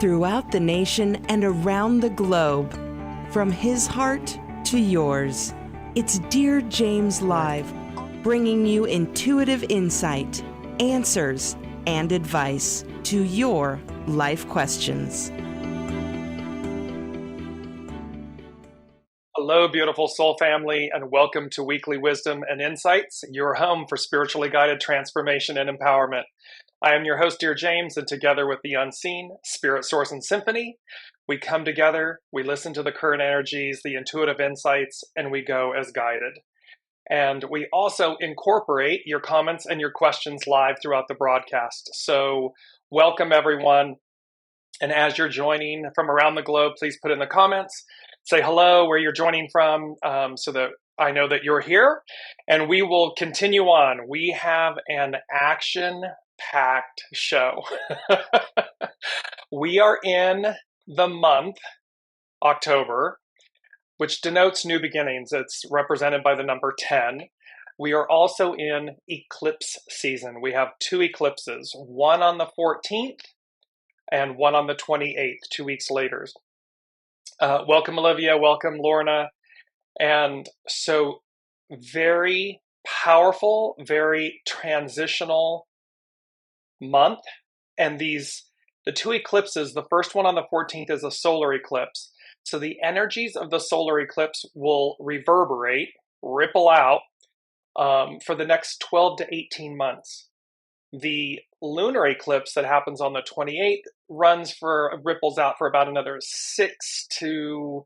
throughout the nation and around the globe. From his heart to yours, it's Dear James Live, bringing you intuitive insight, answers, and advice to your life questions. Hello, beautiful soul family, and welcome to Weekly Wisdom and Insights, your home for spiritually guided transformation and empowerment. I am your host, DearJames, and together with the unseen, Spirit, Source, and Symphony, we come together, we listen to the current energies, the intuitive insights, and we go as guided. And we also incorporate your comments and your questions live throughout the broadcast. So welcome, everyone. And as you're joining from around the globe, please put in the comments, say hello, where you're joining from, so that I know that you're here. And we will continue on. We have an action-packed show. We are in the month, October, which denotes new beginnings. It's represented by the number 10. We are also in eclipse season. We have two eclipses, one on the 14th and one on the 28th, 2 weeks later. Welcome, Olivia. Welcome, Lorna. And so very powerful, very transitional month. And the two eclipses, the first one on the 14th is a solar eclipse. So the energies of the solar eclipse will reverberate, ripple out for the next 12 to 18 months. The lunar eclipse that happens on the 28th ripples out for about another 12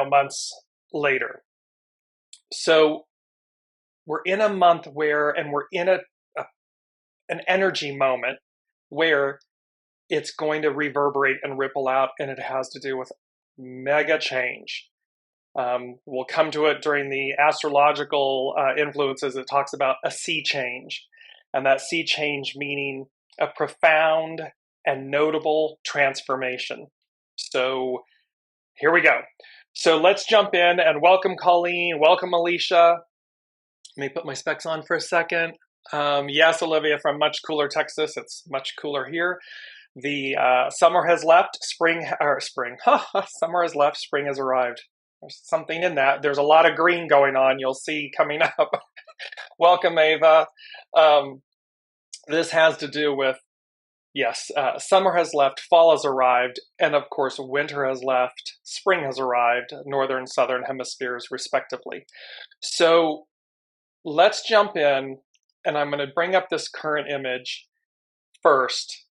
months later. So we're in a month and we're in an energy moment where it's going to reverberate and ripple out, and it has to do with mega change. We'll come to it during the astrological influences. It talks about a sea change, and that sea change meaning a profound and notable transformation. So here we go. So let's jump in and welcome Colleen, welcome Alicia. Let me put my specs on for a second. Yes, Olivia from much cooler Texas. It's much cooler here. The summer has left, summer has left, spring has arrived. There's something in that. There's a lot of green going on. You'll see coming up. Welcome, Ava. This has to do with, yes, summer has left, fall has arrived, and of course, winter has left, spring has arrived, northern, southern hemispheres, respectively. So let's jump in, and I'm going to bring up this current image first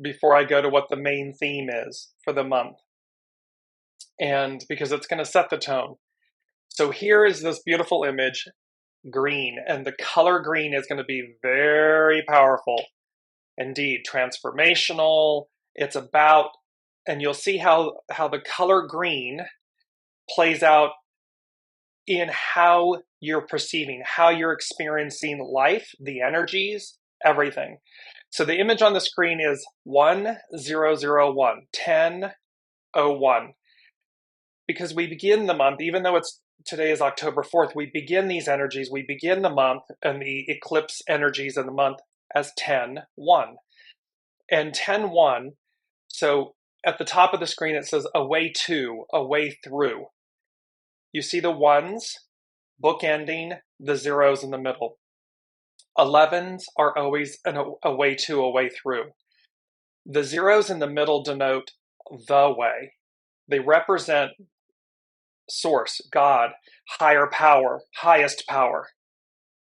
before I go to what the main theme is for the month. And because it's going to set the tone. So here is this beautiful image, green, and the color green is going to be very powerful. Indeed, transformational. It's about, and you'll see how the color green plays out in how you're perceiving, how you're experiencing life, the energies, everything. So the image on the screen is 1001, 1001. Because we begin the month, even though today is October 4th, we begin these energies, we begin the month and the eclipse energies of the month as 10-1. And 10-1, so at the top of the screen it says a way to, a way through. You see the ones bookending the zeros in the middle. 11s are always a way to, a way through. The zeros in the middle denote the way. They represent source, God, higher power, highest power.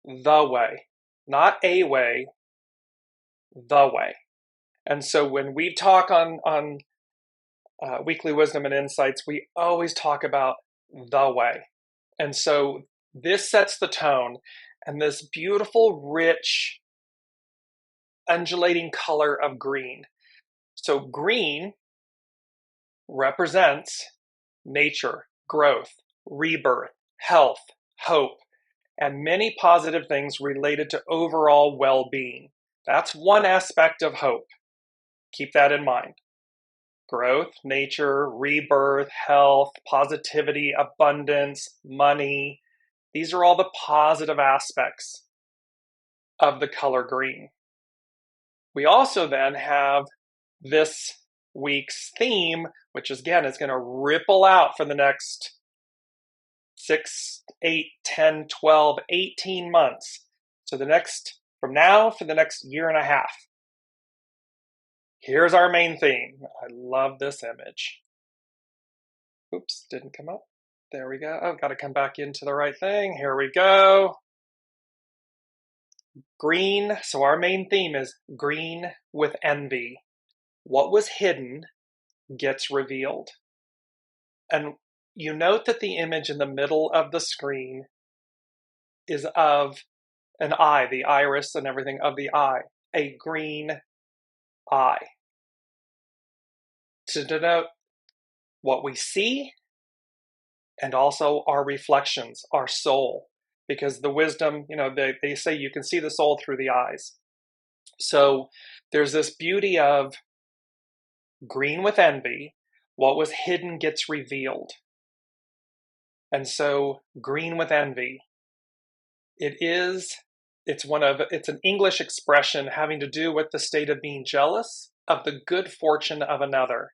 The way. Not a way, the way. And so when we talk on Weekly Wisdom and Insights, we always talk about the way. And so this sets the tone, and this beautiful, rich, undulating color of green. So green represents nature, growth, rebirth, health, hope, and many positive things related to overall well-being. That's one aspect of hope. Keep that in mind. Growth, nature, rebirth, health, positivity, abundance, money. These are all the positive aspects of the color green. We also then have this week's theme, which again is going to ripple out for the next 6, 8, 10, 12, 18 months. So from now for the next year and a half. Here's our main theme. I love this image. Oops, didn't come up. There we go. I've got to come back into the right thing. Here we go. Green. So our main theme is green with envy. What was hidden gets revealed. And you note that the image in the middle of the screen is of an eye, the iris and everything of the eye, a green eye, to denote what we see and also our reflections, our soul, because the wisdom, they say you can see the soul through the eyes. So there's this beauty of green with envy. What was hidden gets revealed. And so green with envy, it's an English expression having to do with the state of being jealous of the good fortune of another.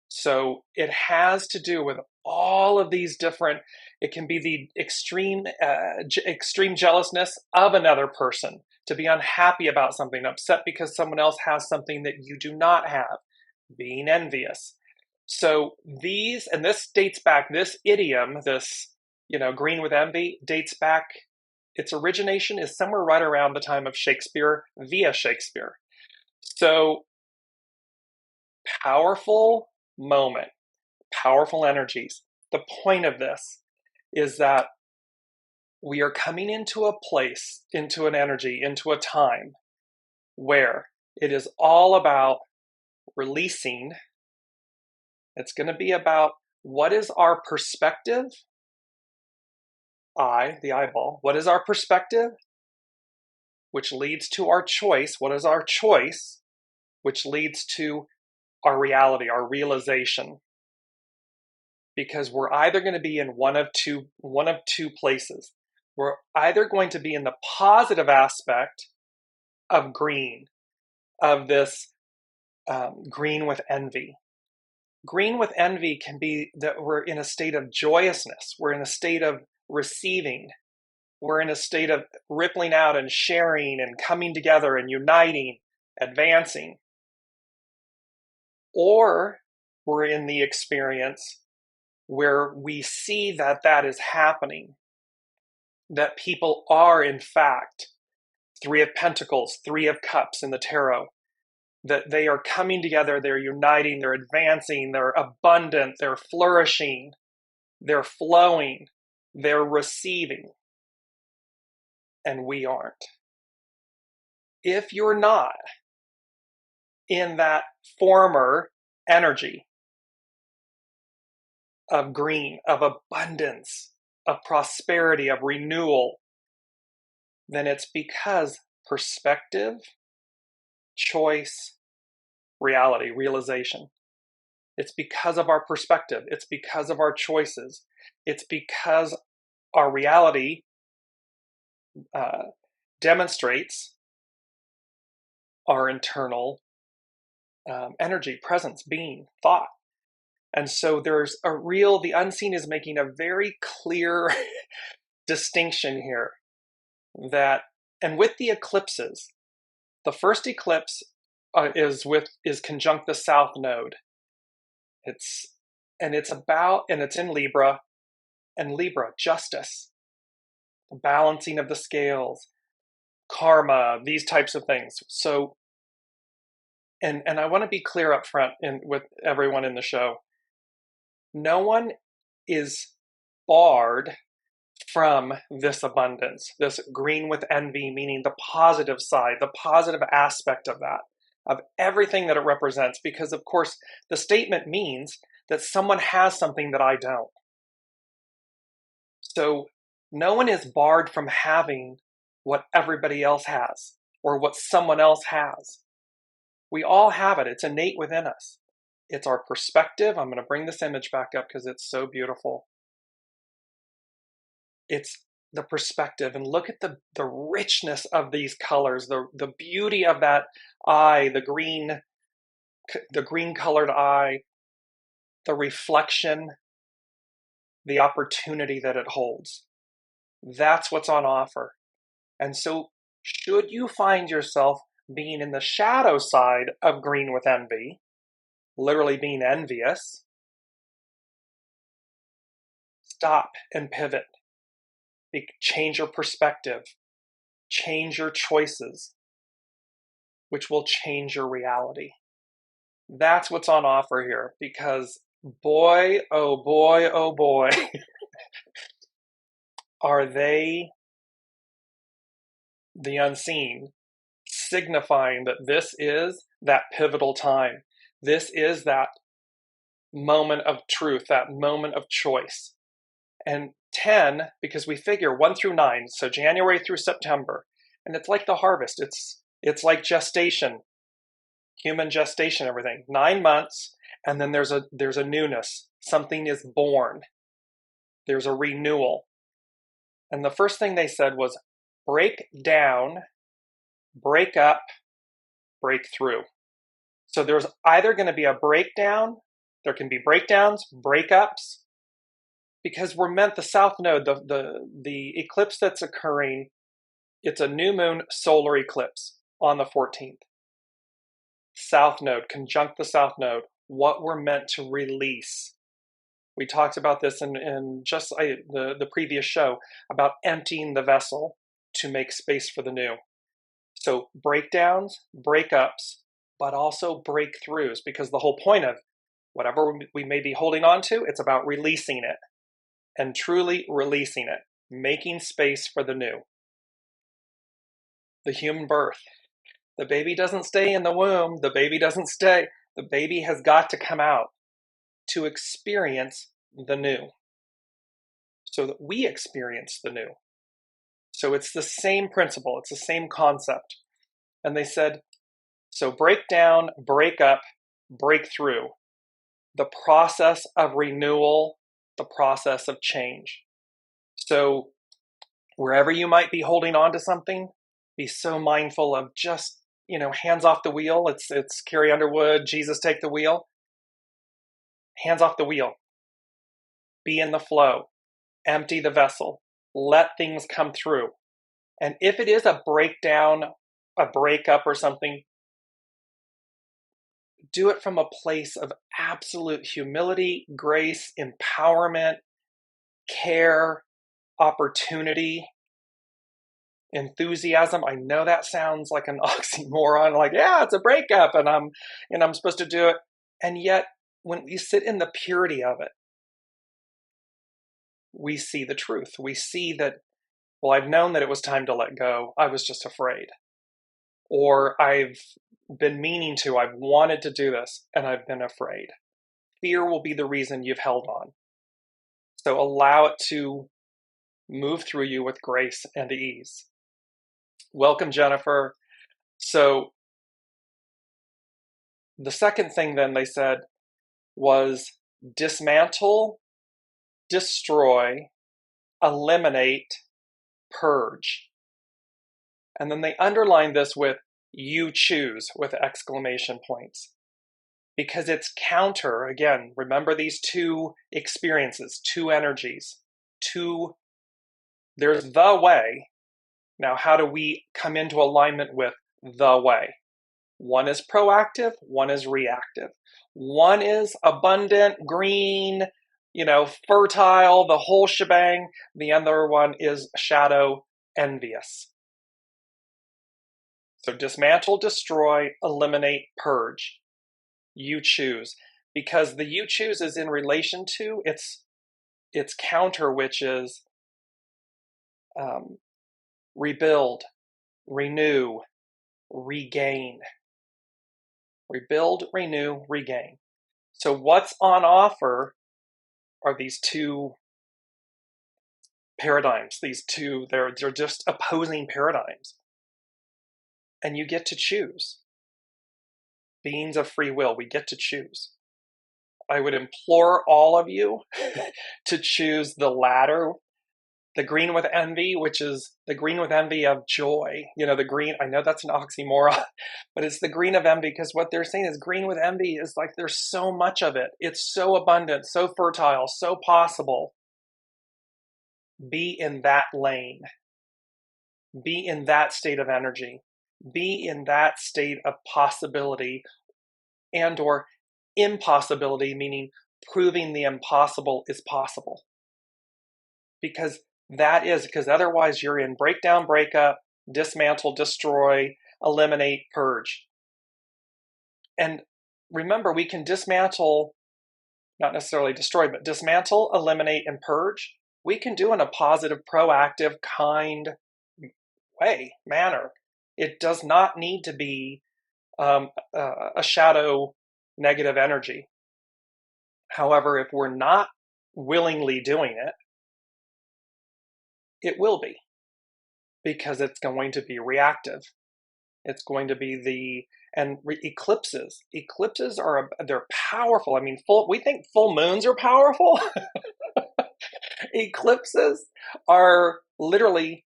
So it has to do with all of these different, it can be the extreme jealousness of another person, to be unhappy about something, upset because someone else has something that you do not have, being envious. So this dates back, this idiom, this, green with envy, dates back, its origination is somewhere right around the time of Shakespeare, via Shakespeare. So powerful moment, powerful energies. The point of this is that we are coming into a place, into an energy, into a time where it is all about releasing. It's going to be about what is our perspective? The eyeball. What is our perspective? Which leads to our choice. What is our choice? Which leads to our reality, our realization. Because we're either going to be in one of two places. We're either going to be in the positive aspect of green, of this green with envy. Green with envy can be that we're in a state of joyousness. We're in a state of receiving. We're in a state of rippling out and sharing and coming together and uniting, advancing. Or we're in the experience where we see that is happening, that people are in fact 3 of Pentacles, 3 of Cups in the tarot, that they are coming together, they're uniting, they're advancing, they're abundant, they're flourishing, they're flowing, they're receiving, and we aren't. If you're not in that former energy of green, of abundance, of prosperity, of renewal, then it's because perspective, choice, reality, realization. It's because of our perspective. It's because of our choices. It's because our reality demonstrates our internal energy, presence, being, thought. And so there's the unseen is making a very clear distinction here and with the eclipses, the first eclipse is conjunct the South Node. It's in Libra, and Libra, justice, the balancing of the scales, karma, these types of things. So, and I want to be clear up front with everyone in the show. No one is barred from this abundance, this green with envy, meaning the positive side, the positive aspect of that, of everything that it represents, because of course the statement means that someone has something that I don't. So no one is barred from having what everybody else has or what someone else has. We all have it. It's innate within us. It's our perspective. I'm going to bring this image back up because it's so beautiful. It's the perspective and look at the richness of these colors, the beauty of that eye, the green colored eye, the reflection, the opportunity that it holds. That's what's on offer. And so should you find yourself being in the shadow side of green with envy, literally being envious, stop and pivot. Change your perspective. Change your choices, which will change your reality. That's what's on offer here, because boy, oh boy, oh boy, are they, the unseen, signifying that this is that pivotal time. This is that moment of truth, that moment of choice. And 10, because we figure 1 through 9, so January through September, and it's like the harvest. It's like gestation, human gestation, everything. 9 months, and then there's a newness. Something is born. There's a renewal. And the first thing they said was break down, break up, break through. So there's either going to be a breakdown, there can be breakdowns, breakups, because we're meant, the south node, the eclipse that's occurring, it's a new moon solar eclipse on the 14th. South node, conjunct the south node, what we're meant to release. We talked about this in just the previous show about emptying the vessel to make space for the new. So breakdowns, breakups, but also breakthroughs, because the whole point of whatever we may be holding on to, it's about releasing it and truly releasing it, making space for the new. The human birth. The baby doesn't stay in the womb. The baby doesn't stay. The baby has got to come out to experience the new, so that we experience the new. So it's the same principle. It's the same concept. And they said, so break down, break up, break through. The process of renewal, the process of change. So wherever you might be holding on to something, be so mindful of just, hands off the wheel. It's Carrie Underwood, Jesus Take the Wheel. Hands off the wheel. Be in the flow. Empty the vessel. Let things come through. And if it is a breakdown, a breakup or something, do it from a place of absolute humility, grace, empowerment, care, opportunity, enthusiasm. I know that sounds like an oxymoron, like, yeah, it's a breakup and I'm supposed to do it. And yet, when we sit in the purity of it, we see the truth. We see that, well, I've known that it was time to let go. I was just afraid. Or I've been meaning to, I've wanted to do this, and I've been afraid. Fear will be the reason you've held on. So allow it to move through you with grace and ease. Welcome, Jennifer. So the second thing then they said was dismantle, destroy, eliminate, purge. And then they underlined this with you choose with exclamation points. Because it's counter, again, remember these two experiences, two energies, there's the way. Now, how do we come into alignment with the way? One is proactive, one is reactive. One is abundant, green, fertile, the whole shebang. The other one is shadow, envious. So dismantle, destroy, eliminate, purge. You choose. Because the you choose is in relation to its counter, which is rebuild, renew, regain. Rebuild, renew, regain. So what's on offer are these two paradigms. They're just opposing paradigms. And you get to choose. Beings of free will, we get to choose. I would implore all of you to choose the latter, the green with envy, which is the green with envy of joy. The green, I know that's an oxymoron, but it's the green of envy, because what they're saying is green with envy is like there's so much of it. It's so abundant, so fertile, so possible. Be in that lane. Be in that state of energy. Be in that state of possibility and or impossibility, meaning proving the impossible is possible. Because otherwise you're in breakdown, breakup, dismantle, destroy, eliminate, purge. And remember, we can dismantle, not necessarily destroy, but dismantle, eliminate, and purge. We can do in a positive, proactive, kind manner. It does not need to be a shadow negative energy. However, if we're not willingly doing it, it will be, because it's going to be reactive. It's going to be eclipses. Eclipses they're powerful. I mean, we think full moons are powerful. Eclipses are literally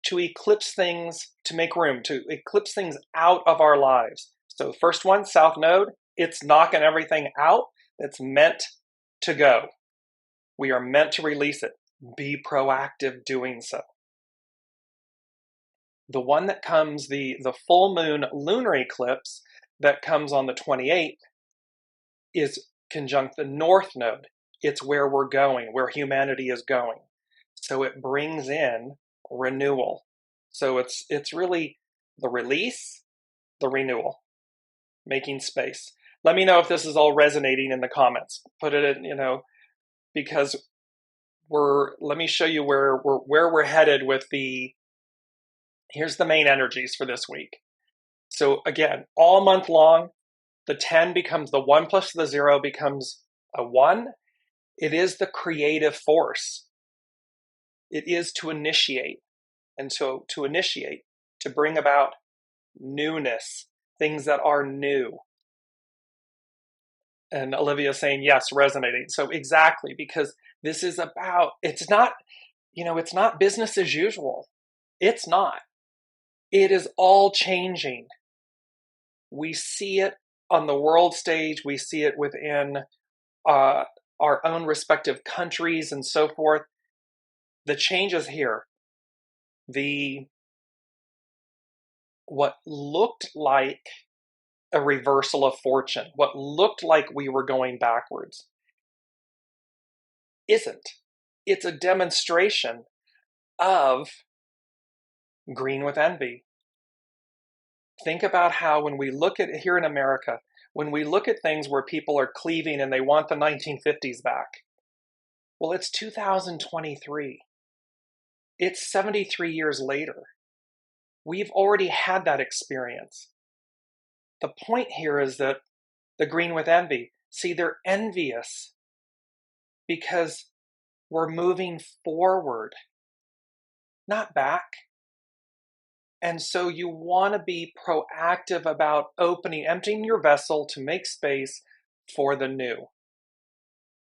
to eclipse things, to make room, to eclipse things out of our lives. So the first one, South Node, it's knocking everything out that's meant to go. We are meant to release it. Be proactive doing so. The one that comes, the full moon lunar eclipse that comes on the 28th is conjunct the North Node. It's where we're going, where humanity is going. So it brings in renewal. So it's really the release, the renewal, making space. Let me know if this is all resonating in the comments. Put it in, because let me show you where we're headed with here's the main energies for this week. So again, all month long, the 10 becomes the 1 plus the 0 becomes a 1. It is the creative force. It is to initiate. And so to initiate, to bring about newness, things that are new. And Olivia's saying, yes, resonating. So exactly, because this is about, it's not business as usual. It's not. It is all changing. We see it on the world stage. We see it within our own respective countries and so forth. The changes here. What looked like a reversal of fortune, what looked like we were going backwards, isn't. It's a demonstration of green with envy. Think about how when we look at here in America, when we look at things where people are cleaving and they want the 1950s back, well, it's 2023. It's 73 years later. We've already had that experience. The point here is that the green with envy, see, they're envious because we're moving forward, not back. And so you want to be proactive about emptying your vessel to make space for the new.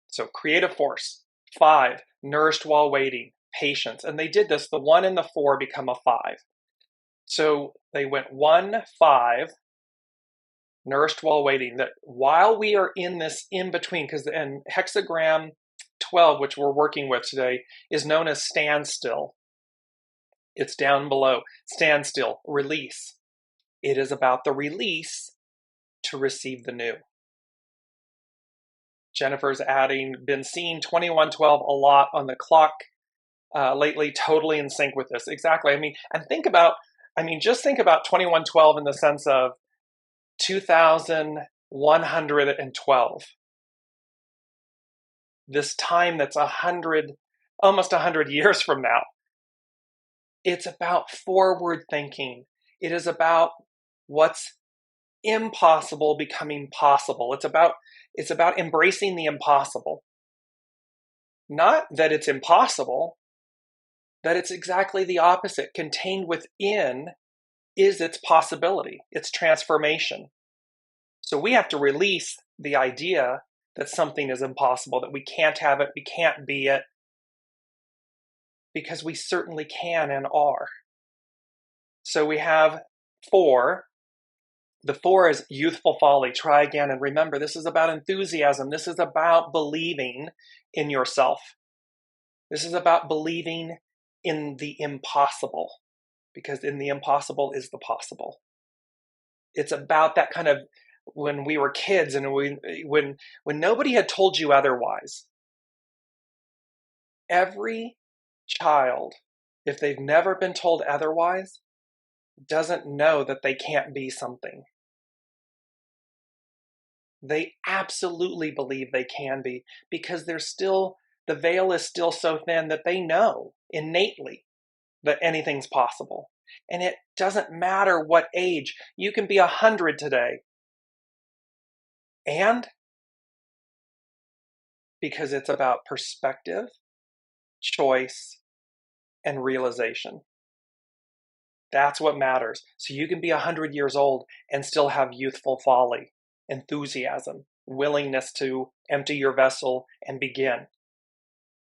So creative force. 5, nourished while waiting, patience. And they did this, the 1 and the 4 become a 5. So they went 1, 5, nourished while waiting. That while we are in this in between, and hexagram 12, which we're working with today, is known as standstill. It's down below. Standstill, release. It is about the release to receive the new. Jennifer's adding, been seeing 2112 a lot on the clock lately, totally in sync with this. Exactly. Just think about 2112 in the sense of 2112. This time that's almost 100 years from now. It's about forward thinking. It is about what's impossible becoming possible. It's about embracing the impossible. Not that it's impossible, that it's exactly the opposite. Contained within is its possibility, its transformation. So we have to release the idea that something is impossible, that we can't have it, we can't be it. because we certainly can and are. So we have 4. The 4 is youthful folly. Try again. And remember, this is about enthusiasm. This is about believing in yourself. This is about believing in the impossible, because in the impossible is the possible. It's about that kind of when we were kids and when nobody had told you otherwise. Every child, if they've never been told otherwise, doesn't know that they can't be something. They absolutely believe they can be, because the veil is still so thin that they know innately that anything's possible. And it doesn't matter what age. You can be 100 today. And because it's about perspective, choice, and realization. That's what matters. So you can be 100 years old and still have youthful folly, enthusiasm, willingness to empty your vessel and begin.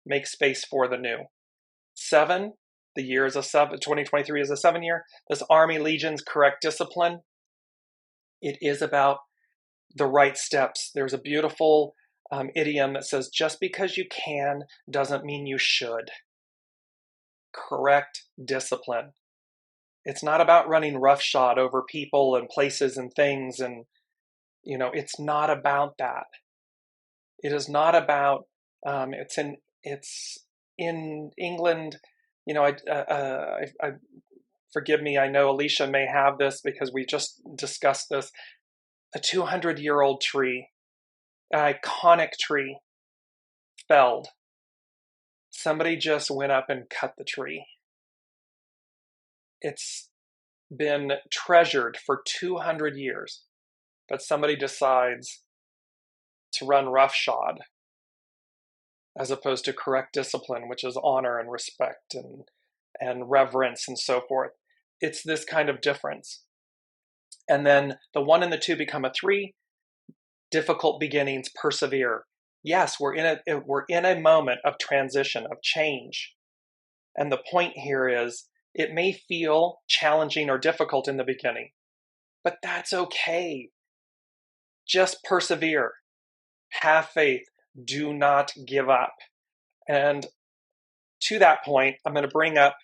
Make space for the new. 7, the year is a 7, 2023 is a 7 year. This Army Legion's correct discipline. It is about the right steps. There's a beautiful idiom that says, just because you can doesn't mean you should. Correct discipline. It's not about running roughshod over people and places and things, and it's not about that. It is not about. It's in England. I forgive me. I know Alicia may have this because we just discussed this. A 200-year-old tree, an iconic tree, felled. Somebody just went up and cut the tree. It's been treasured for 200 years, but somebody decides to run roughshod as opposed to correct discipline, which is honor and respect and reverence and so forth. It's this kind of difference. And then the 1 and the 2 become a 3. Difficult beginnings, persevere. Yes, we're in a moment of transition, of change. And the point here is, it may feel challenging or difficult in the beginning, but that's okay. Just persevere. Have faith. Do not give up. And to that point, I'm going to bring up,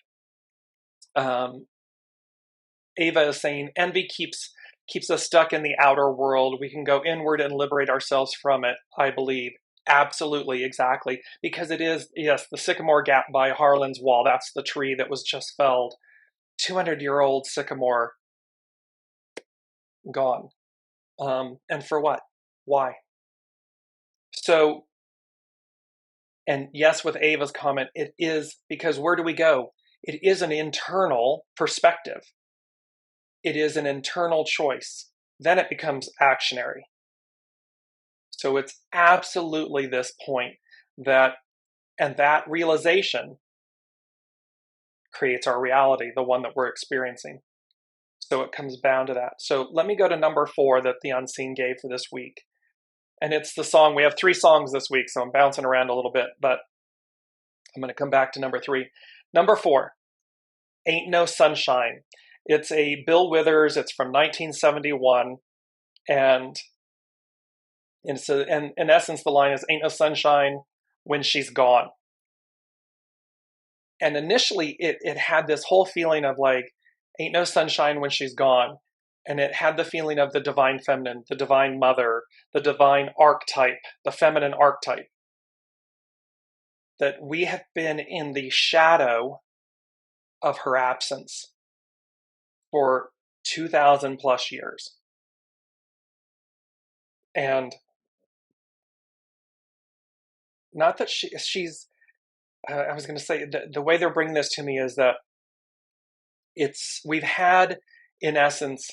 Ava is saying, envy keeps us stuck in the outer world. We can go inward and liberate ourselves from it, I believe. Absolutely, exactly. Because it is, yes, the sycamore gap by Harlan's Wall. That's the tree that was just felled. 200-year-old sycamore gone. And for what? Why? So, and yes, with Ava's comment, it is because where do we go? It is an internal perspective. It is an internal choice. Then it becomes actionary. So it's absolutely this point that realization creates our reality, the one that we're experiencing. So it comes down to that. So let me go to number 4 that the Unseen gave for this week. And it's the song. We have 3 songs this week, so I'm bouncing around a little bit, but I'm going to come back to number 3. Number 4, Ain't No Sunshine. It's a Bill Withers. It's from 1971. And in essence, the line is, ain't no sunshine when she's gone. And initially, it had this whole feeling of like, ain't no sunshine when she's gone. And it had the feeling of the divine feminine, the divine mother, the divine archetype, the feminine archetype. That we have been in the shadow of her absence for 2,000 plus years. And not that she's, I was going to say, the way they're bringing this to me is that we've had, in essence,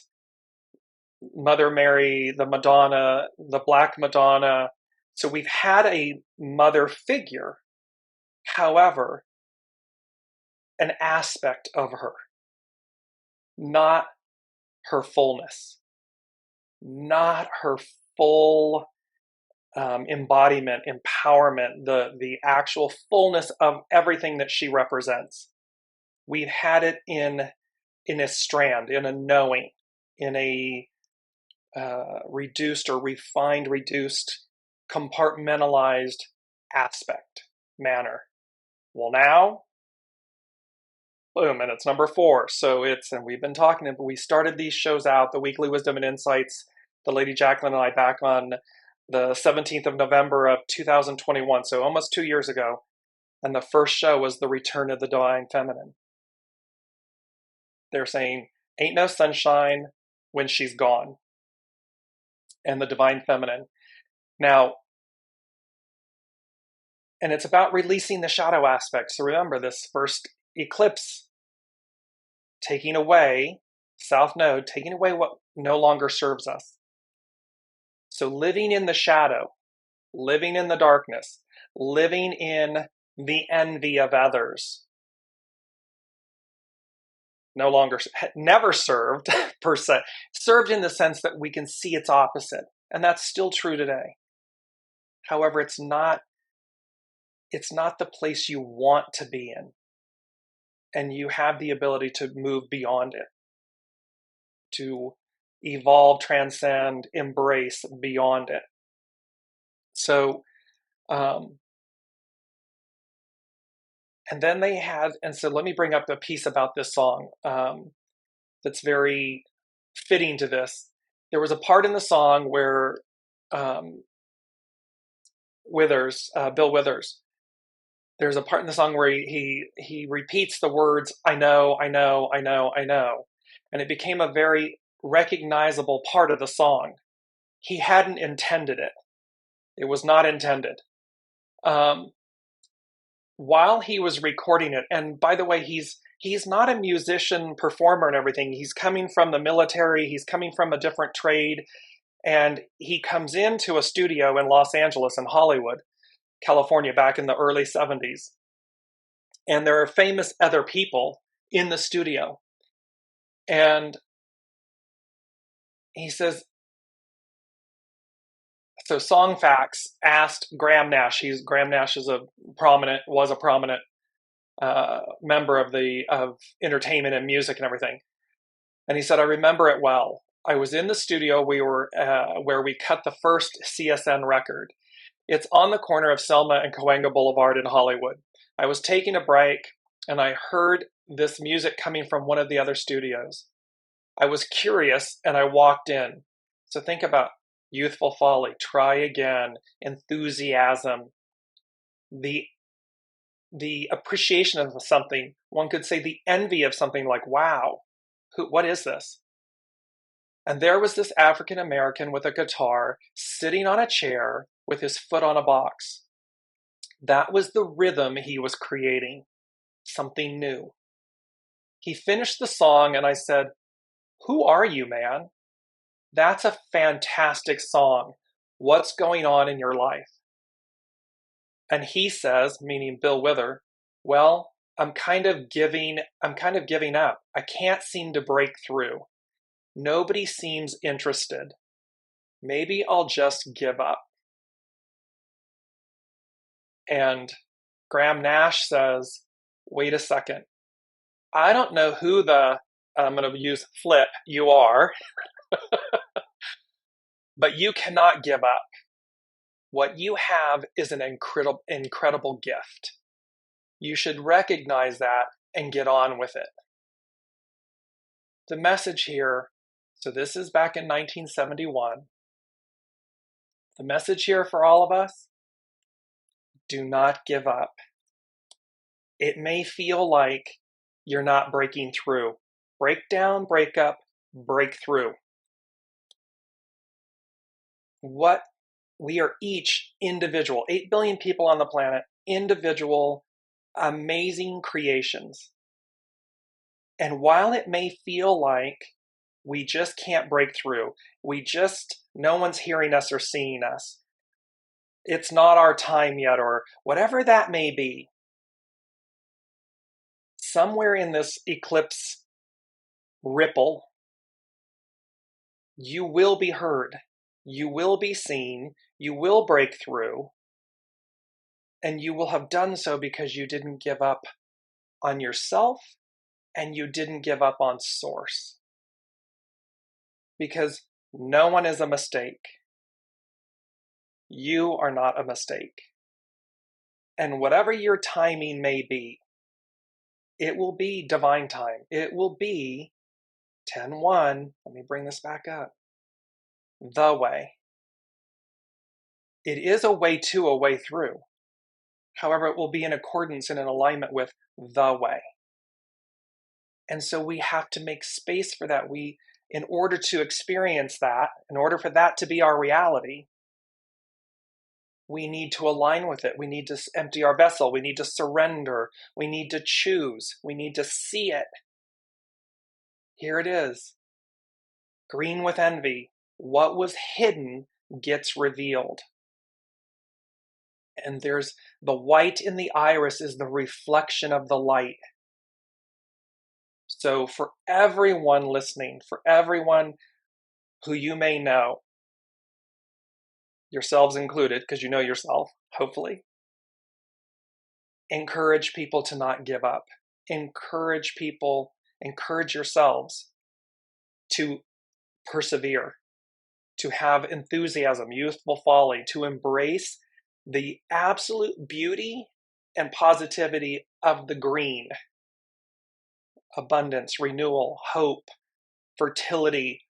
Mother Mary, the Madonna, the Black Madonna. So we've had a mother figure. However, an aspect of her, not her fullness, not her full embodiment, empowerment, the actual fullness of everything that she represents. We've had it in a strand, in a knowing, in a reduced or refined, reduced, compartmentalized aspect, manner. Well, now, boom, and it's number 4. So and we've been talking, we started these shows out, the Weekly Wisdom and Insights, the Lady Jacqueline and I, back on the 17th of November of 2021, so almost 2 years ago. And the first show was the Return of the Divine Feminine. They're saying, ain't no sunshine when she's gone. And the Divine Feminine. Now, and it's about releasing the shadow aspect. So remember, this first eclipse, taking away, South Node, taking away what no longer serves us. So living in the shadow, living in the darkness, living in the envy of others, no longer, never served per se, served in the sense that we can see its opposite. And that's still true today. However, it's not the place you want to be in. And you have the ability to move beyond it, to evolve, transcend, embrace beyond it. So, and then they had, and so let me bring up a piece about this song that's very fitting to this. There was a part in the song where Bill Withers, there's a part in the song where he repeats the words, I know, I know, I know, I know. And it became a very recognizable part of the song. He hadn't intended it. It was not intended. While he was recording it, and by the way, he's not a musician, performer and everything. He's coming from the military. He's coming from a different trade. And he comes into a studio in Los Angeles and Hollywood, California, back in the early 70s. And there are famous other people in the studio. And he says, so Songfacts asked Graham Nash. Graham Nash was a prominent member of entertainment and music and everything. And he said, I remember it well. I was in the studio. We were where we cut the first CSN record. It's on the corner of Selma and Cahuenga Boulevard in Hollywood. I was taking a break and I heard this music coming from one of the other studios. I was curious and I walked in. So think about youthful folly, try again, enthusiasm, the appreciation of something. One could say the envy of something, like, wow, what is this? And there was this African American with a guitar sitting on a chair with his foot on a box. That was the rhythm he was creating, something new. He finished the song and I said, who are you, man? That's a fantastic song. What's going on in your life? And he says, meaning Bill Wither, well, I'm kind of giving up. I can't seem to break through. Nobody seems interested. Maybe I'll just give up. And Graham Nash says, wait a second. I don't know who I'm going to use flip, you are, but you cannot give up. What you have is an incredible gift. You should recognize that and get on with it. The message here, so this is back in 1971. The message here for all of us, do not give up. It may feel like you're not breaking through. Break down, break up, break through. We are each individual, 8 billion people on the planet, individual, amazing creations. And while it may feel like we just can't break through, no one's hearing us or seeing us, it's not our time yet, or whatever that may be, somewhere in this eclipse ripple, you will be heard. You will be seen, you will break through, and you will have done so because you didn't give up on yourself and you didn't give up on source. Because no one is a mistake. You are not a mistake. And whatever your timing may be, it will be divine time. It will be 10-1. Let me bring this back up. The way. It is a way to, a way through. However, it will be in accordance and in alignment with the way. And so we have to make space for that. In order to experience that, in order for that to be our reality, we need to align with it. We need to empty our vessel. We need to surrender. We need to choose. We need to see it. Here it is. Green with envy. What was hidden gets revealed. And there's the white in the iris is the reflection of the light. So for everyone listening, for everyone who you may know, yourselves included, because you know yourself, hopefully, encourage people to not give up. Encourage people, encourage yourselves to persevere, to have enthusiasm, youthful folly, to embrace the absolute beauty and positivity of the green. Abundance, renewal, hope, fertility.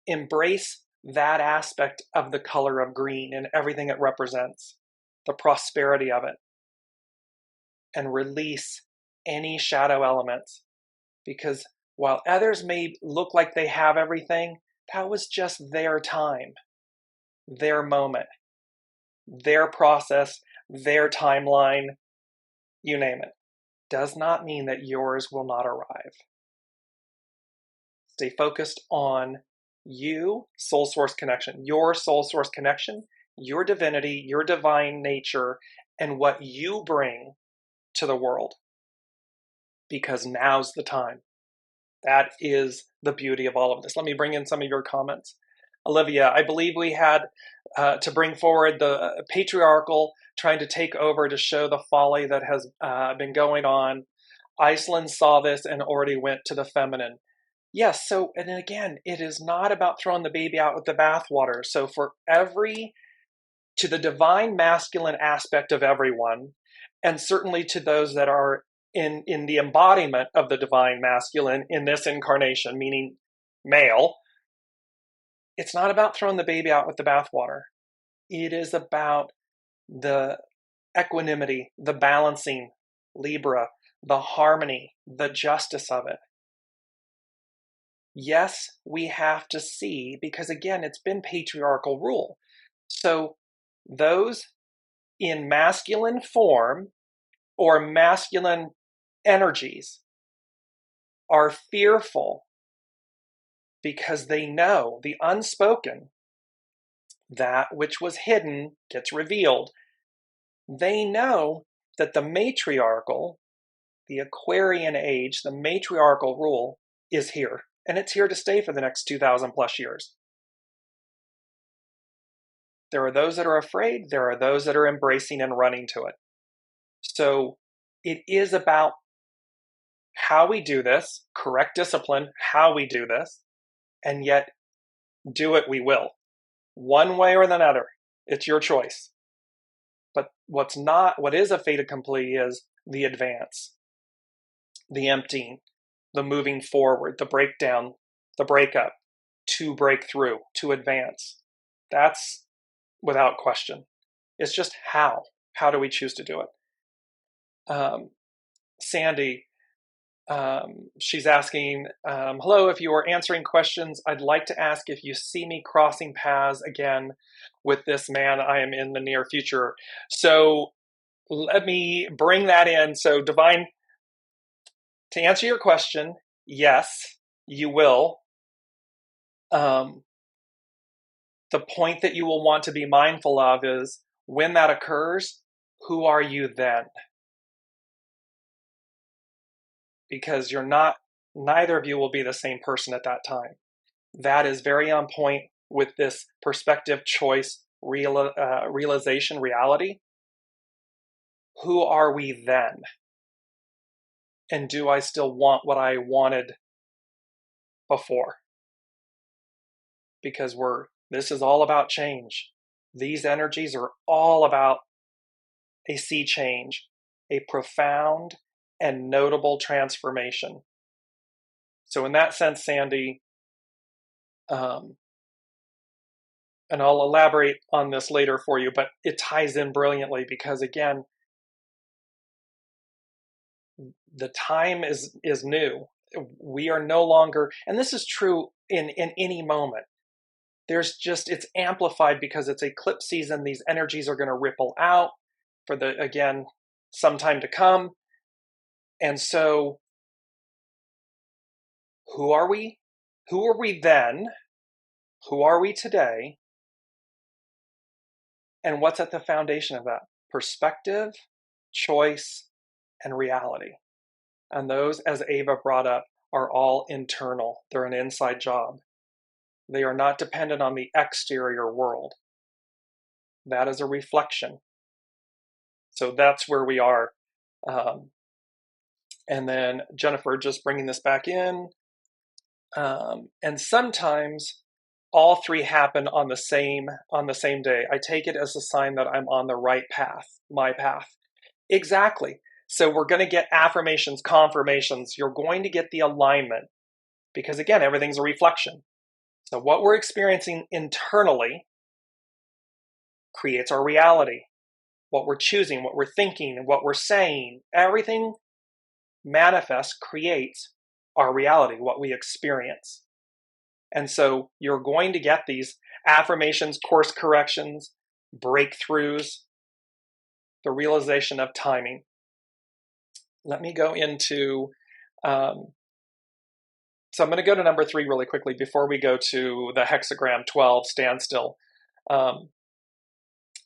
Embrace that aspect of the color of green and everything it represents, the prosperity of it, and release any shadow elements. Because while others may look like they have everything, that was just their time, their moment, their process, their timeline, you name it. Does not mean that yours will not arrive. Stay focused on you, soul source connection, your soul source connection, your divinity, your divine nature, and what you bring to the world. Because now's the time. That is the beauty of all of this. Let me bring in some of your comments. Olivia, I believe we had to bring forward the patriarchal trying to take over to show the folly that has been going on. Iceland saw this and already went to the feminine. Yes, so, and again, it is not about throwing the baby out with the bathwater. So to the divine masculine aspect of everyone, and certainly to those that are in the embodiment of the divine masculine in this incarnation, meaning male, it's not about throwing the baby out with the bathwater. It is about the equanimity, the balancing, Libra, the harmony, the justice of it. Yes, we have to see, because again, it's been patriarchal rule. So those in masculine form or masculine energies are fearful because they know the unspoken, that which was hidden gets revealed. They know that the matriarchal, the Aquarian age, the matriarchal rule is here, and it's here to stay for the next 2,000 plus years. There are those that are afraid, there are those that are embracing and running to it. So it is about how we do this, correct discipline, how we do this, and yet do it we will. One way or another, it's your choice. But what is a fait accompli is the advance, the emptying, the moving forward, the breakdown, the breakup, to break through, to advance. That's without question. It's just how. How do we choose to do it? Sandy, she's asking, hello, if you are answering questions, I'd like to ask if you see me crossing paths again with this man I am in the near future. So let me bring that in. So Divine, to answer your question, yes, you will. The point that you will want to be mindful of is when that occurs, who are you then? Because neither of you will be the same person at that time. That is very on point with this perspective, choice, realization, reality, who are we then? And do I still want what I wanted before? Because this is all about change. These energies are all about a sea change, a profound and notable transformation. So in that sense, Sandy, and I'll elaborate on this later for you, but it ties in brilliantly because, again, the time is new. We are no longer, and this is true in any moment. It's amplified because it's eclipse season. These energies are going to ripple out for some time to come. And so who are we? Who are we then? Who are we today? And what's at the foundation of that? Perspective, choice, and reality. And those, as Ava brought up, are all internal. They're an inside job. They are not dependent on the exterior world. That is a reflection. So that's where we are. And then Jennifer, just bringing this back in. And sometimes all three happen on the same day. I take it as a sign that I'm on the right path, my path. Exactly. So we're going to get affirmations, confirmations. You're going to get the alignment because, again, everything's a reflection. So what we're experiencing internally creates our reality. What we're choosing, what we're thinking, what we're saying, everything manifests, creates our reality, what we experience. And so you're going to get these affirmations, course corrections, breakthroughs, the realization of timing. Let me go into, so I'm going to go to number 3 really quickly before we go to the hexagram 12, standstill. And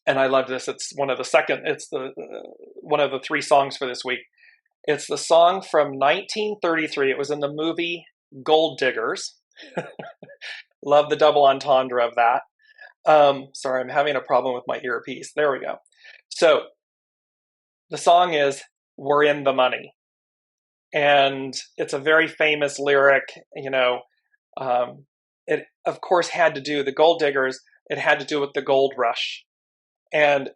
I love this. It's one of the 3 songs for this week. It's the song from 1933. It was in the movie Gold Diggers. Love the double entendre of that. Sorry, I'm having a problem with my earpiece. There we go. So the song is "We're in the Money." And it's a very famous lyric, it of course had to do, the gold diggers, it had to do with the gold rush. And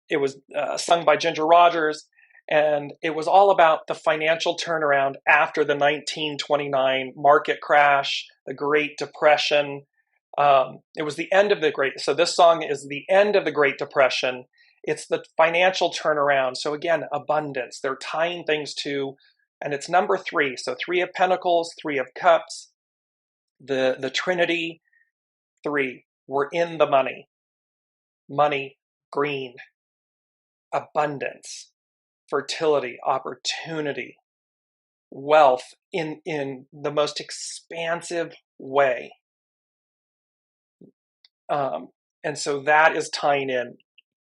it was sung by Ginger Rogers. And it was all about the financial turnaround after the 1929 market crash, the Great Depression. It was the end of so this song is the end of the Great Depression. It's the financial turnaround. So again, abundance. They're tying things to, and it's number 3. So 3 of Pentacles, 3 of Cups, the Trinity, 3. We're in the money. Money, green, abundance, fertility, opportunity, wealth in the most expansive way. And so that is tying in.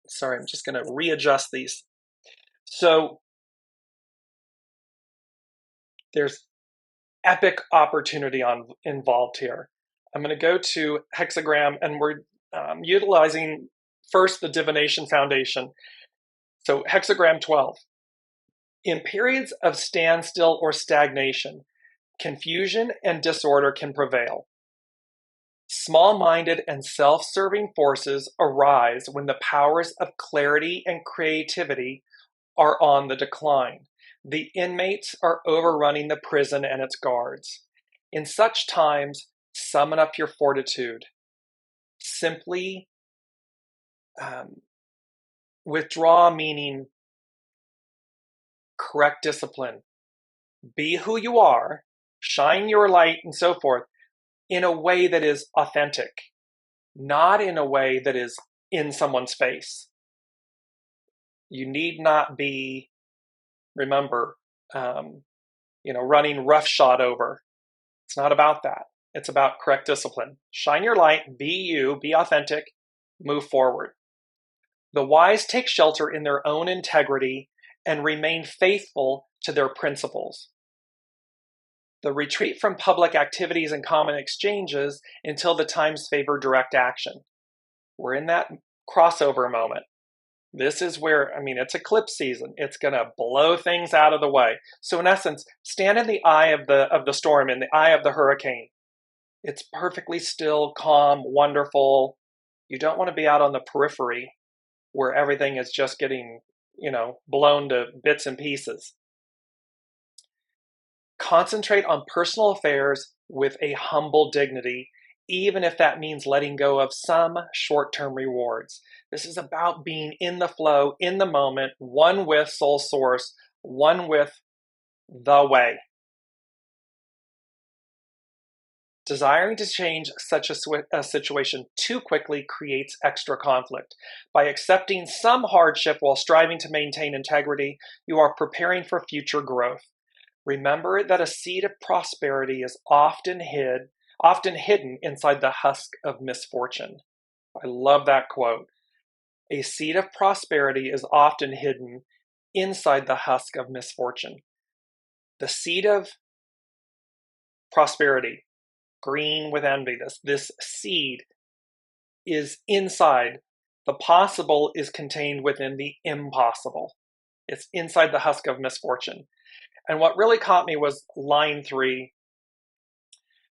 Sorry, I'm just going to readjust these. So there's epic opportunity involved here. I'm going to go to hexagram, and we're utilizing first the divination foundation. So hexagram 12. In periods of standstill or stagnation, confusion and disorder can prevail. Small-minded and self-serving forces arise when the powers of clarity and creativity are on the decline. The inmates are overrunning the prison and its guards. In such times, summon up your fortitude. Simply withdraw, meaning correct discipline. Be who you are, shine your light, and so forth, in a way that is authentic, not in a way that is in someone's face. You need not be, remember, running roughshod over. It's not about that. It's about correct discipline. Shine your light, be you, be authentic, move forward. The wise take shelter in their own integrity and remain faithful to their principles. The retreat from public activities and common exchanges until the times favor direct action. We're in that crossover moment. This is where, it's eclipse season. It's going to blow things out of the way. So in essence, stand in the eye of the storm, in the eye of the hurricane. It's perfectly still, calm, wonderful. You don't want to be out on the periphery where everything is just getting, blown to bits and pieces. Concentrate on personal affairs with a humble dignity, even if that means letting go of some short-term rewards. This is about being in the flow, in the moment, one with soul source, one with the way. Desiring to change such a situation too quickly creates extra conflict. By accepting some hardship while striving to maintain integrity, you are preparing for future growth. Remember that a seed of prosperity is often hidden inside the husk of misfortune. I love that quote. A seed of prosperity is often hidden inside the husk of misfortune. The seed of prosperity, green with envy, this seed is inside. The possible is contained within the impossible. It's inside the husk of misfortune. And what really caught me was line 3.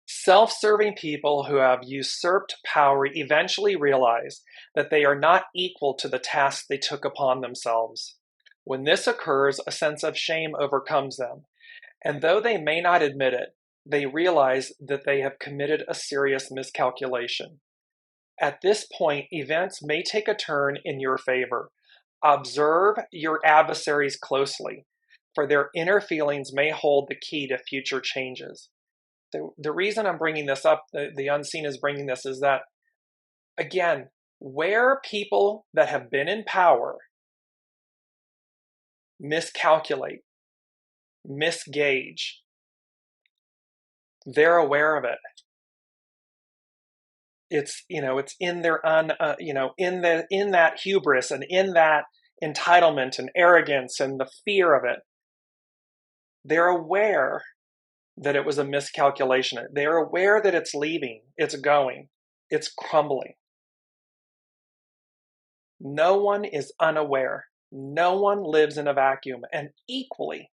Self-serving people who have usurped power eventually realize that they are not equal to the task they took upon themselves. When this occurs, a sense of shame overcomes them. And though they may not admit it, they realize that they have committed a serious miscalculation. At this point, events may take a turn in your favor. Observe your adversaries closely, for their inner feelings may hold the key to future changes. The reason I'm bringing this up, the unseen is bringing this, is that, again, where people that have been in power miscalculate, misgauge, they're aware of it. It's in their in that hubris and in that entitlement and arrogance and the fear of it. They're aware that it was a miscalculation. They're aware that it's leaving, it's going, it's crumbling. No one is unaware. No one lives in a vacuum. And equally,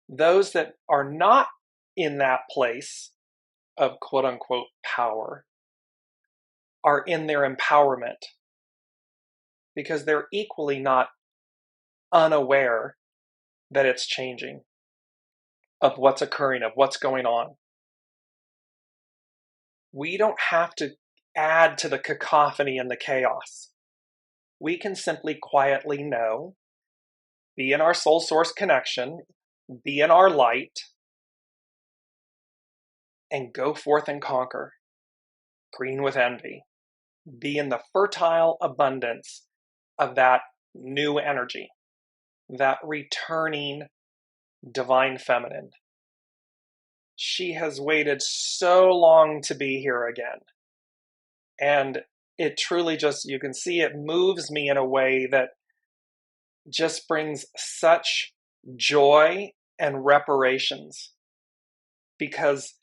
those that are not in that place of quote unquote power are in their empowerment, because they're equally not unaware that it's changing, of what's occurring, of what's going on. We don't have to add to the cacophony and the chaos. We can simply quietly know, be in our soul source connection, be in our light, and go forth and conquer. Green with envy. Be in the fertile abundance of that new energy, that returning divine feminine. She has waited so long to be here again. And it truly just, you can see it moves me in a way that just brings such joy and reparations, because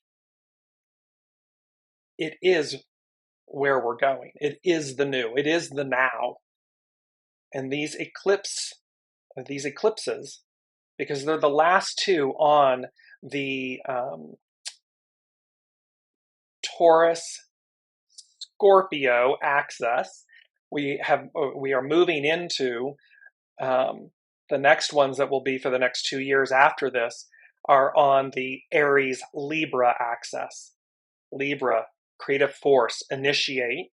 it is where we're going. It is the new. It is the now. And these eclipses, because they're the last two on the Taurus Scorpio axis, we are moving into the next ones that will be for the next 2 years after this are on the Aries Libra axis. Libra, creative force, initiate,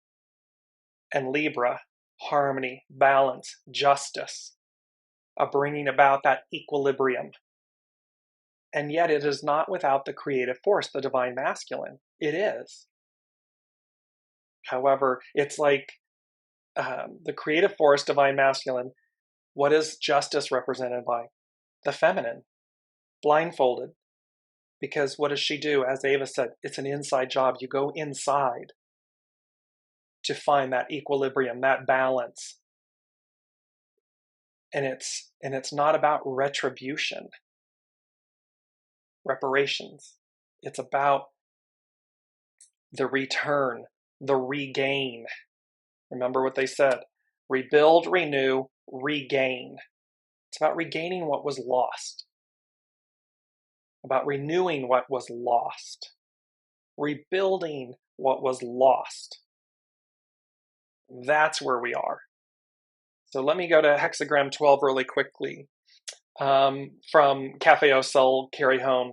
and Libra, harmony, balance, justice, bringing about that equilibrium. And yet it is not without the creative force, the divine masculine. It is. However, it's like the creative force, divine masculine. What is justice represented by? The feminine, blindfolded. Because what does she do? As Ava said, it's an inside job. You go inside to find that equilibrium, that balance. And it's not about retribution, reparations. It's about the return, the regain. Remember what they said: rebuild, renew, regain. It's about regaining what was lost, about renewing what was lost, rebuilding what was lost. That's where we are. So let me go to hexagram 12 really quickly, from Cafe Au Sol, Carry Home.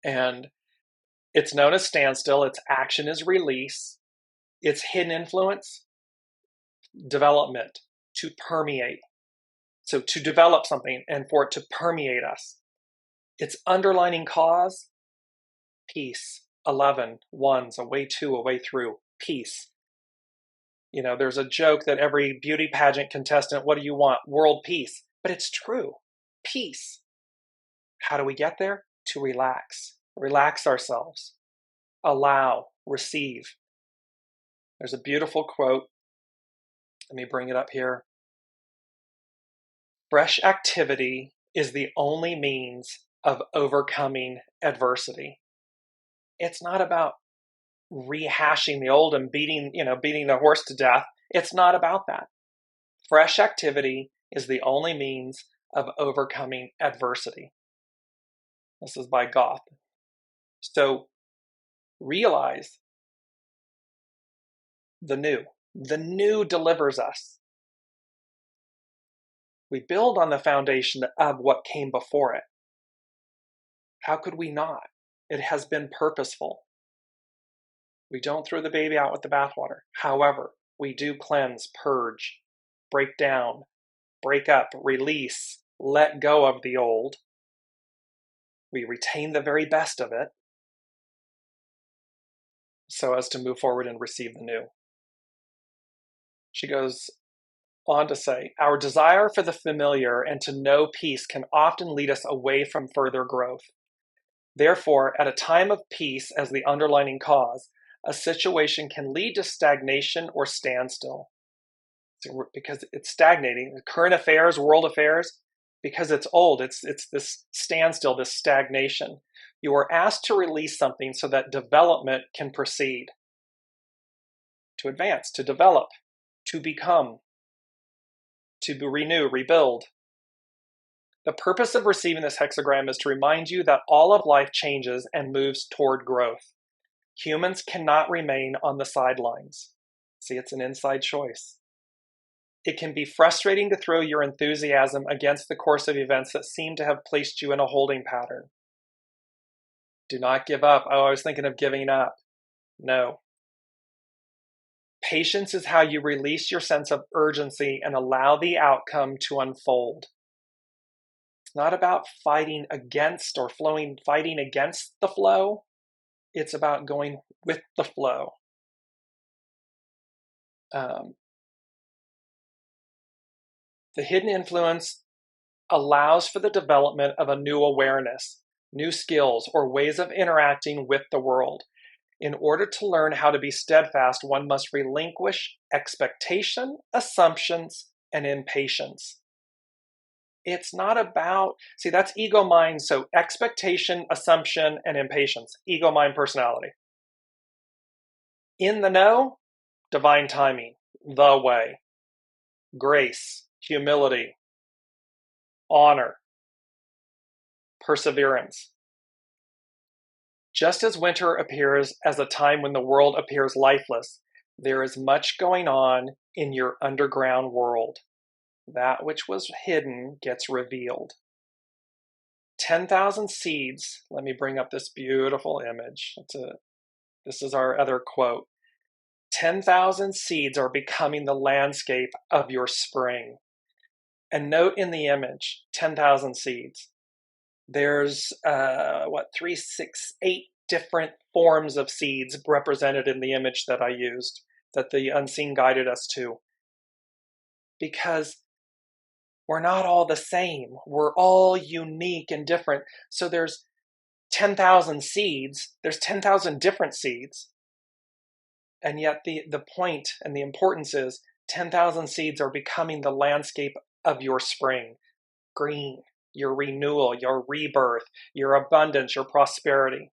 And it's known as standstill. Its action is release. Its hidden influence, development, to permeate. So to develop something and for it to permeate us. Its underlining cause, peace. 11, ones, a way to, a way through, peace. You know, there's a joke that every beauty pageant contestant, what do you want? World peace. But it's true. Peace. How do we get there? To relax. Relax ourselves. Allow. Receive. There's a beautiful quote. Let me bring it up here. Fresh activity is the only means of overcoming adversity. It's not about rehashing the old and beating the horse to death. It's not about that. Fresh activity is the only means of overcoming adversity. This is by Goth. So realize the new. The new delivers us. We build on the foundation of what came before it. How could we not? It has been purposeful. We don't throw the baby out with the bathwater. However, we do cleanse, purge, break down, break up, release, let go of the old. We retain the very best of it so as to move forward and receive the new. She goes on to say, our desire for the familiar and to know peace can often lead us away from further growth. Therefore, at a time of peace as the underlying cause, a situation can lead to stagnation or standstill. Because it's stagnating. Current affairs, world affairs, because it's old, it's this standstill, this stagnation. You are asked to release something so that development can proceed. To advance, to develop, to become, to renew, rebuild. The purpose of receiving this hexagram is to remind you that all of life changes and moves toward growth. Humans cannot remain on the sidelines. See, it's an inside choice. It can be frustrating to throw your enthusiasm against the course of events that seem to have placed you in a holding pattern. Do not give up. Oh, I was thinking of giving up. No. Patience is how you release your sense of urgency and allow the outcome to unfold. It's not about fighting against or fighting against the flow. It's about going with the flow. The hidden influence allows for the development of a new awareness, new skills, or ways of interacting with the world. In order to learn how to be steadfast, one must relinquish expectation, assumptions, and impatience. It's not about, see, that's ego mind, so expectation, assumption, and impatience. Ego mind personality. In the know, divine timing, the way, grace, humility, honor, perseverance. Just as winter appears as a time when the world appears lifeless, there is much going on in your underground world. That which was hidden gets revealed. 10,000 seeds. Let me bring up this beautiful image. This is our other quote. 10,000 seeds are becoming the landscape of your spring. And note in the image, 10,000 seeds. There's 3, 6, 8 different forms of seeds represented in the image that I used, that the unseen guided us to. Because we're not all the same. We're all unique and different. So there's 10,000 seeds. There's 10,000 different seeds. And yet the point and the importance is 10,000 seeds are becoming the landscape of your spring. Green, your renewal, your rebirth, your abundance, your prosperity.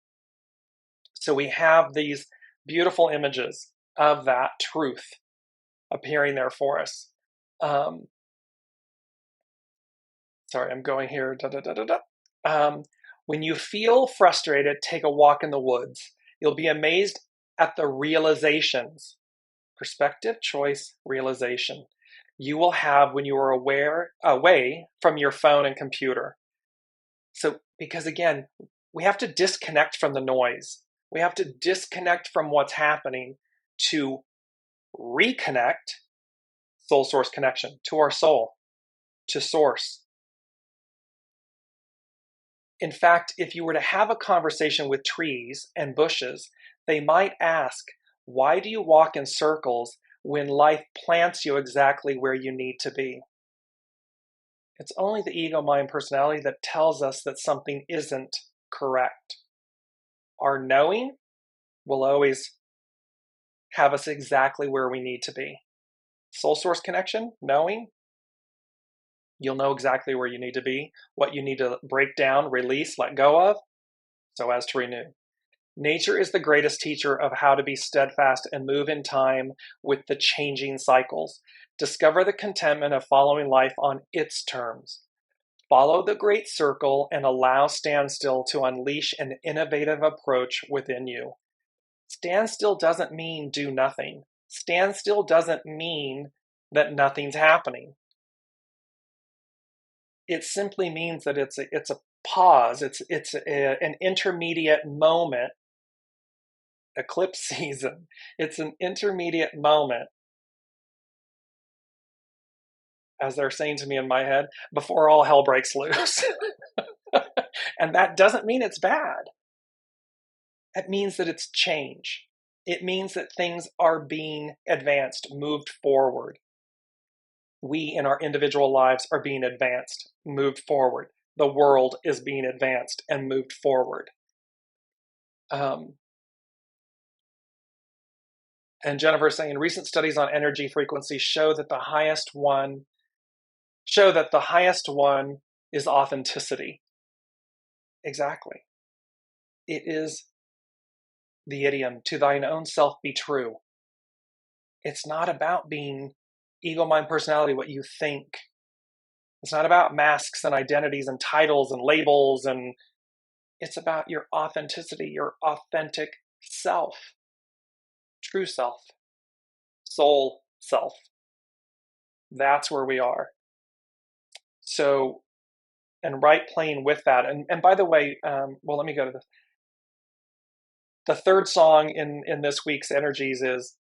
So we have these beautiful images of that truth appearing there for us. Sorry, I'm going here. When you feel frustrated, take a walk in the woods. You'll be amazed at the realizations, perspective, choice, realization, you will have when you are away from your phone and computer. So, because again, we have to disconnect from the noise. We have to disconnect from what's happening to reconnect, soul source connection, to our soul, to source. In fact, if you were to have a conversation with trees and bushes, they might ask, why do you walk in circles when life plants you exactly where you need to be? It's only the ego, mind, personality that tells us that something isn't correct. Our knowing will always have us exactly where we need to be. Soul source connection, knowing, you'll know exactly where you need to be, what you need to break down, release, let go of, so as to renew. Nature is the greatest teacher of how to be steadfast and move in time with the changing cycles. Discover the contentment of following life on its terms. Follow the great circle and allow standstill to unleash an innovative approach within you. Standstill doesn't mean do nothing. Standstill doesn't mean that nothing's happening. It simply means that it's a pause. It's an intermediate moment. Eclipse season. It's an intermediate moment, as they're saying to me in my head, before all hell breaks loose. And that doesn't mean it's bad. It means that it's change. It means that things are being advanced, moved forward. We in our individual lives are being advanced, moved forward. The world is being advanced and moved forward. And Jennifer's saying recent studies on energy frequency show that the highest one is authenticity. Exactly. It is the idiom, to thine own self be true. It's not about being ego, mind, personality, what you think. It's not about masks and identities and titles and labels, and it's about your authenticity, your authentic self, true self, soul self. That's where we are. So, and right playing with that. And by the way, well, let me go to this. The third song in this week's Energies is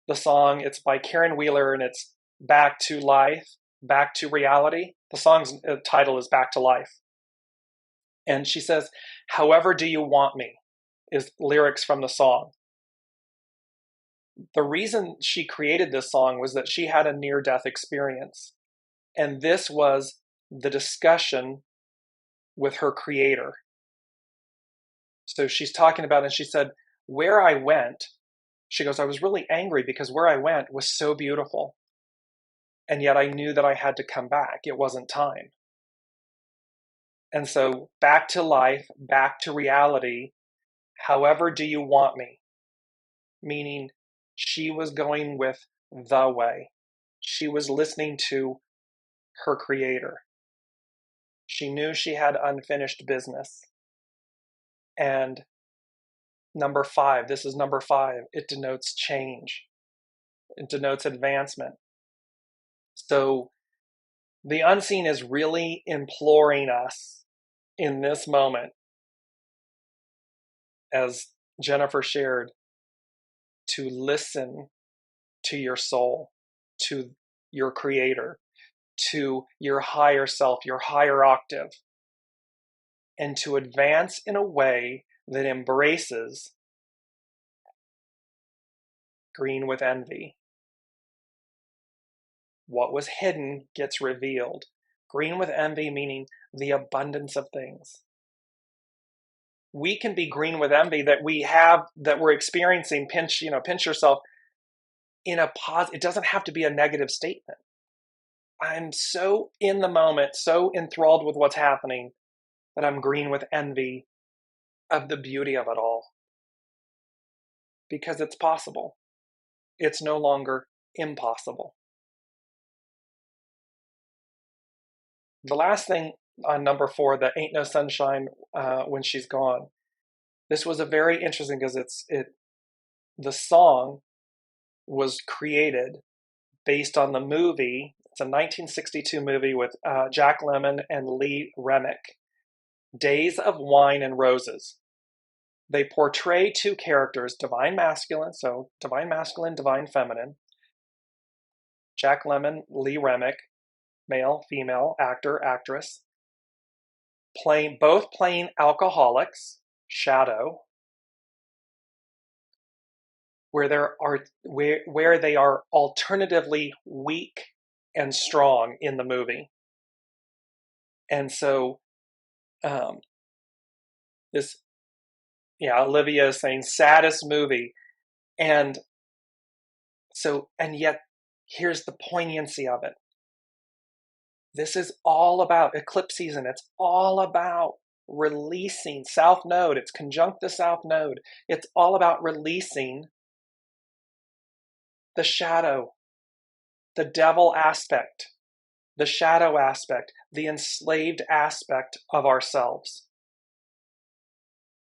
the song, it's by Karen Wheeler, and it's Back to Life, Back to Reality. The song's title is Back to Life. And she says, however do you want me, is lyrics from the song. The reason she created this song was that she had a near-death experience. And this was the discussion with her creator. So she's talking about it, and she said, where I went, she goes, I was really angry because where I went was so beautiful. And yet I knew that I had to come back. It wasn't time. And so back to life, back to reality, however do you want me? Meaning she was going with the way. She was listening to her creator. She knew she had unfinished business. And number 5, this is number 5, it denotes change. It denotes advancement. So the unseen is really imploring us in this moment, as Jennifer shared, to listen to your soul, to your creator, to your higher self, your higher octave, and to advance in a way that embraces green with envy. What was hidden gets revealed. Green with envy meaning the abundance of things. We can be green with envy that we have, that we're experiencing, pinch yourself in a positive. It doesn't have to be a negative statement. I'm so in the moment, so enthralled with what's happening, that I'm green with envy of the beauty of it all. Because it's possible. It's no longer impossible. The last thing on number 4, the Ain't No Sunshine When She's Gone. This was a very interesting because the song was created based on the movie. It's a 1962 movie with Jack Lemmon and Lee Remick, Days of Wine and Roses. They portray two characters, divine masculine, so divine masculine, divine feminine. Jack Lemmon, Lee Remick, male, female, actor, actress, both playing alcoholics, shadow, where they are alternatively weak and strong in the movie. And so Olivia is saying saddest movie. And yet here's the poignancy of it. This is all about eclipse season. It's all about releasing South Node. It's conjunct the South Node. It's all about releasing the shadow, the devil aspect, the shadow aspect, the enslaved aspect of ourselves,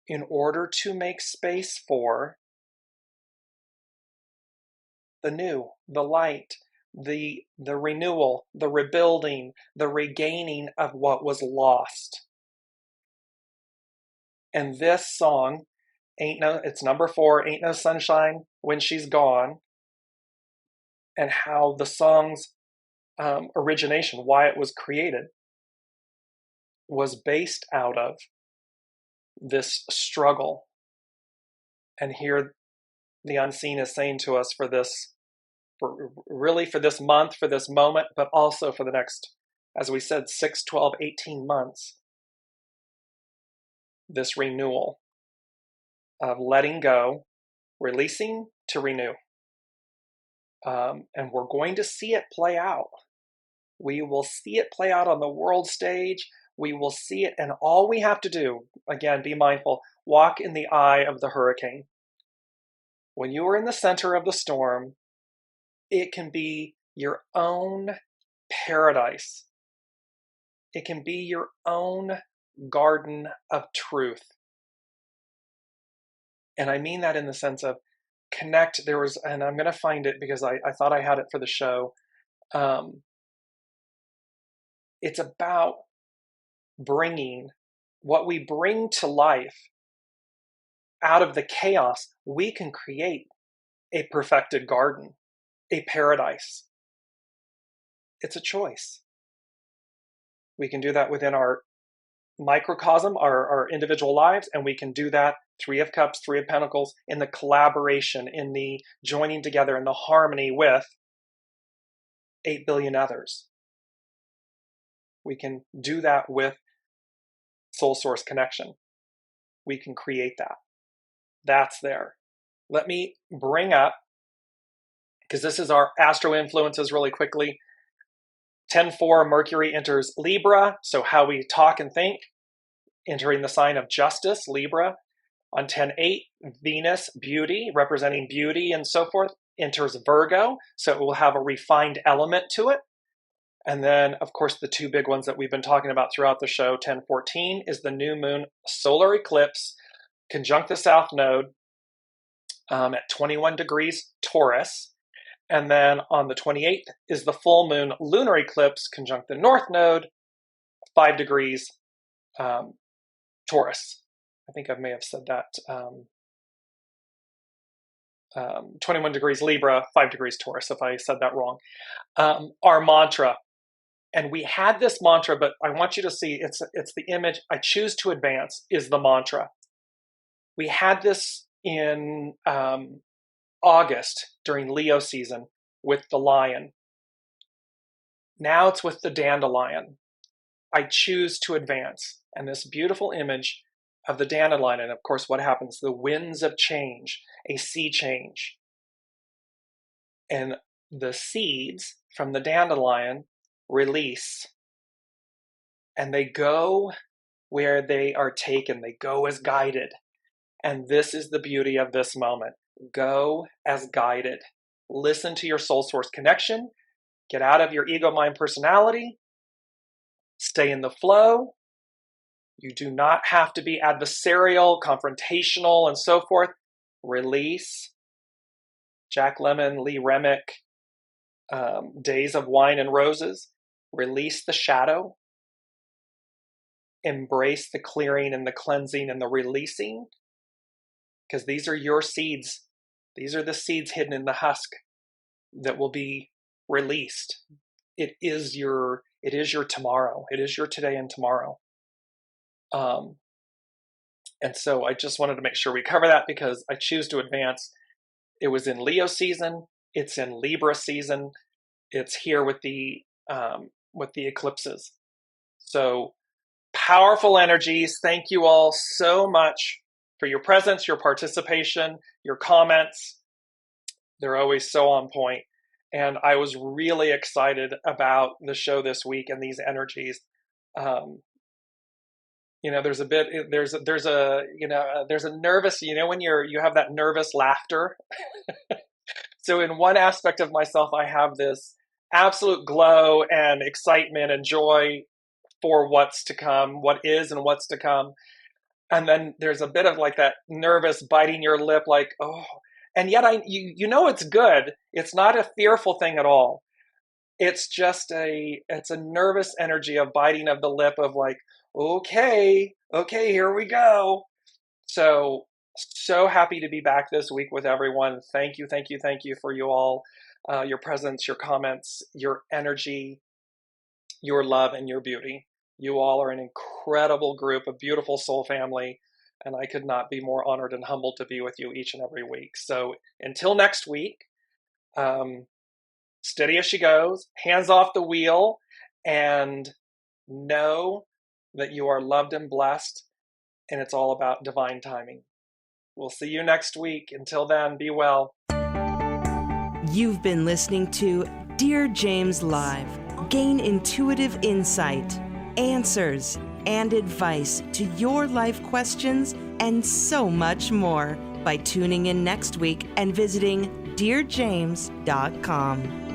in order to make space for the new, the light, the renewal, the rebuilding, the regaining of what was lost. And this song, it's number 4, Ain't No Sunshine When She's Gone, and how the song's origination, why it was created, was based out of this struggle. And here the unseen is saying to us for this month, for this moment, but also for the next, as we said, 6, 12, 18 months, this renewal of letting go, releasing to renew. And we're going to see it play out. We will see it play out on the world stage. We will see it, and all we have to do, again, be mindful, walk in the eye of the hurricane. When you are in the center of the storm, it can be your own paradise. It can be your own garden of truth. And I mean that in the sense of connect. And I'm going to find it because I thought I had it for the show. It's about bringing what we bring to life out of the chaos. We can create a perfected garden, a paradise. It's a choice. We can do that within our microcosm, our individual lives, and we can do that 3 of Cups, 3 of Pentacles, in the collaboration, in the joining together, in the harmony with 8 billion others. We can do that with soul source connection. We can create that. That's there. Let me bring up, because this is our astro influences really quickly. 10-4, Mercury enters Libra, so how we talk and think, entering the sign of justice, Libra. On 10-8, Venus, beauty, representing beauty and so forth, enters Virgo, so it will have a refined element to it. And then, of course, the 2 big ones that we've been talking about throughout the show, 10-14, is the new moon solar eclipse, conjunct the South Node at 21 degrees Taurus. And then on the 28th is the full moon lunar eclipse, conjunct the North Node, 5 degrees Taurus. I think I may have said that. 21 degrees Libra, 5 degrees Taurus, if I said that wrong. Our mantra. And we had this mantra, but I want you to see, it's the image, I choose to advance is the mantra. We had this in August during Leo season with the lion. Now it's with the dandelion. I choose to advance. And this beautiful image of the dandelion, and of course what happens? The winds of change, a sea change. And the seeds from the dandelion release. And they go where they are taken. They go as guided. And this is the beauty of this moment. Go as guided. Listen to your soul source connection. Get out of your ego, mind, personality. Stay in the flow. You do not have to be adversarial, confrontational, and so forth. Release. Jack Lemmon, Lee Remick, Days of Wine and Roses. Release the shadow. Embrace the clearing and the cleansing and the releasing. Because these are your seeds. These are the seeds hidden in the husk that will be released. It is your tomorrow. It is your today and tomorrow. And so I just wanted to make sure we cover that because I choose to advance. It was in Leo season. It's in Libra season. It's here with the eclipses. So powerful energies. Thank you all so much for your presence, your participation, your comments. They're always so on point. And I was really excited about the show this week and these energies. There's a nervous, when you have that nervous laughter. So in one aspect of myself, I have this absolute glow and excitement and joy for what's to come, what is and what's to come. And then there's a bit of like that nervous biting your lip, like, oh, and yet it's good. It's not a fearful thing at all. It's just it's a nervous energy of biting of the lip of like, okay, here we go. So happy to be back this week with everyone. Thank you for you all, your presence, your comments, your energy, your love, and your beauty. You all are an incredible group, a beautiful soul family, and I could not be more honored and humbled to be with you each and every week. So until next week, steady as she goes, hands off the wheel, and know that you are loved and blessed, and it's all about divine timing. We'll see you next week. Until then, be well. You've been listening to Dear James Live. Gain intuitive insight, answers, and advice to your life questions and so much more by tuning in next week and visiting DearJames.com.